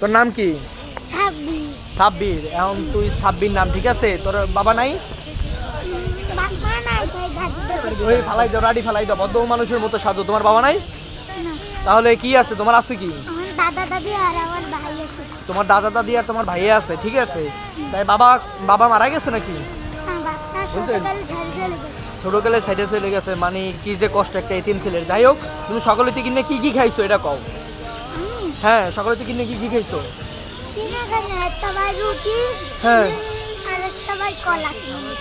তোর নাম কি? সাব্বির। সাব্বির। এখন তুই সাব্বির নাম, ঠিক আছে? তোর বাবা নাই? বাবা নাই, তাই দাদি। ওই ফালাই দাও, রাডি ফালাই দাও, বদ্ধ মানুষের মতো সাজো। তোমার বাবা নাই? না, তাহলে কি আছে তোমার? আছে কি? আমার দাদা দাদি আর আমার ভাই আছে। তোমার দাদা দাদি আর তোমার ভাইয়া আছে, ঠিক আছে? তাই বাবা বাবা মারা গেছে নাকি? বাবা বুঝলেন? ছোটকালে ছেড়ে চলে গেছে। ছোটকালে সাইডে চলে গেছে, মানে কি যে কষ্ট একটা এতিম ছেলের। যাই হোক, তুমি সকালে থেকে কিনে কি কি খাইছো এটা কও। আমি হ্যাঁ, সকালে থেকে কিনে কি কি খাইছো? কিনে খাই না, একটা ভাই রুটি হ্যাঁ, আর একটা ভাই কলা কিনে।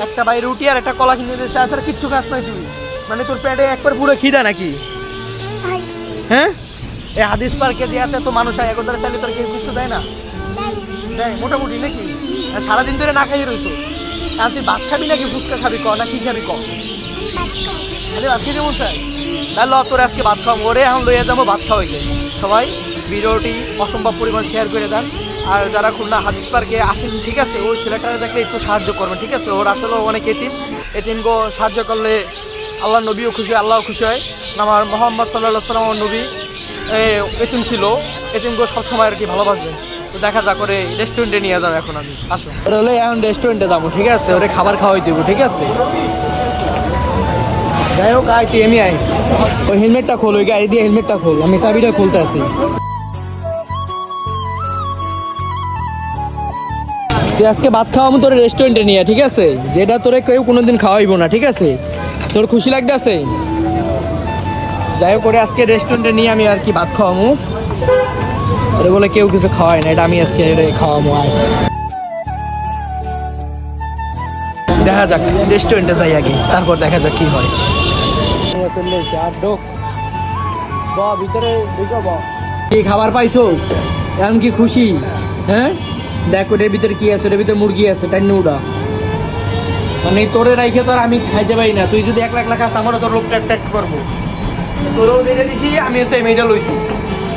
একটা ভাই রুটি আর একটা কলা কিনে দিয়েছে, আর কিচ্ছু খাস নাই তুই? মানে তোর পেটে একবার পুরো খিদা নাকি? ভাই হ্যাঁ, এই হাদিস পার্কে যে এত মানুষ হয়, একদারে চাইলে তোর কেউ কিছু দেয় না? দেয় মোটামুটি নাকি? আর সারাদিন ধরে না খাইয়ে রইছো। আর তুই ভাত খাবি নাকি ফুচকা খাবি ক, না কি খাবি ক? আরে ভাত খেতে মন চাই? তাহলে তোর আজকে ভাত খাওয়াবো, ওরে এখন লইয়া যাবো ভাত খাওয়াইলে। সবাই ভিডিওটি অসম্ভব পরিমাণ শেয়ার করে দেন। আর যারা খুলনা হাদিস পার্কে আসেন, ঠিক আছে, ওই ছেলেটারা দেখলে একটু সাহায্য করবেন, ঠিক আছে? ওর আসলে অনেক এতিমগো সাহায্য করলে আল্লাহ নবীও খুশি, আল্লাহও খুশি হয়। আমার মোহাম্মদ সাল্লাল্লাহু সাল্লাম আমার নবী এতিম ছিল, এতিমগো সবসময় আর কি ভালোবাসবেন। তো দেখা যাক, করে রেস্টুরেন্টে নিয়ে যাবো এখন আমি। আসো, ওরা হলে এখন রেস্টুরেন্টে যাবো, ঠিক আছে? ওরে খাবার খাওয়াই দেবো, ঠিক আছে? যাই হোক, আয় তুই এমনি আয়। ওই হেলমেটটা খোল, ওই গাড়ি দিয়ে হেলমেটটা খোল, আমি চাবিটা খুলতে আছি। তুই আজকে ভাত খাওয়াবো তোর রেস্টুরেন্টে নিয়ে, ঠিক আছে? যেটা তোরে কেউ কোনোদিন খাওয়াইবো না, ঠিক আছে? তোর খুশি লাগতেছে? যাই হোক, করে আজকে রেস্টুরেন্টে নিয়ে আমি আর কি ভাত খাওয়াবো। ওরে বলে কেউ কিছু খাওয়ায় না, এটা আমি আজকে খাওয়াবো। আয়, দেখা যাক, রেস্টুরেন্টে যাই আগে, তারপর দেখা যাক কি হয়। চলে এসে আর ঢোক, ভিতরে ঢুকো। কি খাবার পাইছোস? এখন কি খুশি? হ্যাঁ, দেখ ওটার ভিতরে কি আছে। ওটার ভিতরে মুরগি আছে, টাইন উড়া। মানে তোরে রাইখে তো আর আমি খাইতে পারি না। তুই যদি 1 লাখ খাস, আমারও তোর লোকটা অ্যাট্যাক করবো। তোরও দিয়ে দিছি, আমিও সেই মেয়েটা লইছি,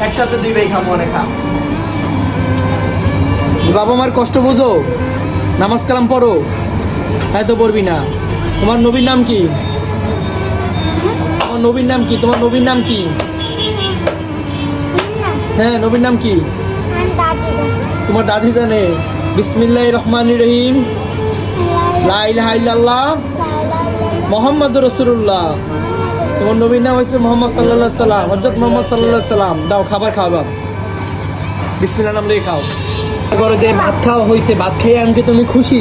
একসাথে 2 ভাই খাবো। অনেক খা। বাবা মার কষ্ট বুঝো, নামাজ কালাম পড়ো। তাই তো পড়বি না? তোমার নবীর নাম কি? তোমার নবীর নাম কি? তোমার নবীর নাম কি? হ্যাঁ, নবীর নাম কি? তোমার দাদি জানে? বিসমিল্লাহির রহমানির রহিম, লা ইলাহা ইল্লাল্লাহ মুহাম্মাদুর রাসূলুল্লাহ। তোমার নবীর নাম হচ্ছে মুহাম্মদ সাল্লাল্লাহু আলাইহি সাল্লাম, হযরত মুহাম্মদ সাল্লাল্লাহু আলাইহি সাল্লাম। দাও খাবার খাওয়া, বিসমিল্লাহ নাম দিয়ে খাও। এবারে যে ভাত খাওয়া হয়েছে, ভাত খেয়ে আমাকে তুমি খুশি?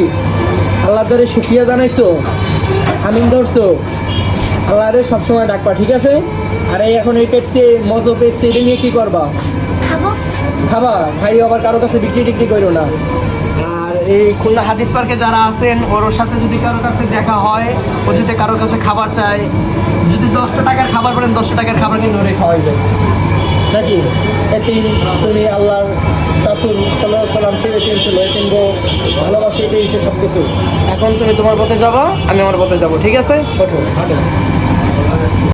আল্লাহ তারে শুকরিয়া জানাইছো, আমিন ধরছো? আল্লাহরে সবসময় ডাকবা, ঠিক আছে? আর এই এখন এই পেপসি, মজো পেপসি, এটা নিয়ে কি করবা? খাবা? ভাই আবার কারো কাছে বিক্রি টিক্রি করো না। আর এই খুলনা হাদিস পার্কে যারা আছেন, ওর সাথে যদি কারোর কাছে দেখা হয়, ও যদি কারোর কাছে খাবার চায়, যদি 10টা টাকার খাবার বলেন, 10টা টাকার খাবার কিন্তু ওরে খাওয়াই যায় নাকি? এতেই তুমি আল্লাহ রাসূল সাল্লাল্লাহু আলাইহি সাল্লাম সে এতিম ছিল, এতিমগো ভালোবাসে, এটাই হচ্ছে সব কিছু। এখন তুমি তোমার পথে যাবা, আমি আমার পথে যাবো, ঠিক আছে? ওঠো, হাঁটো।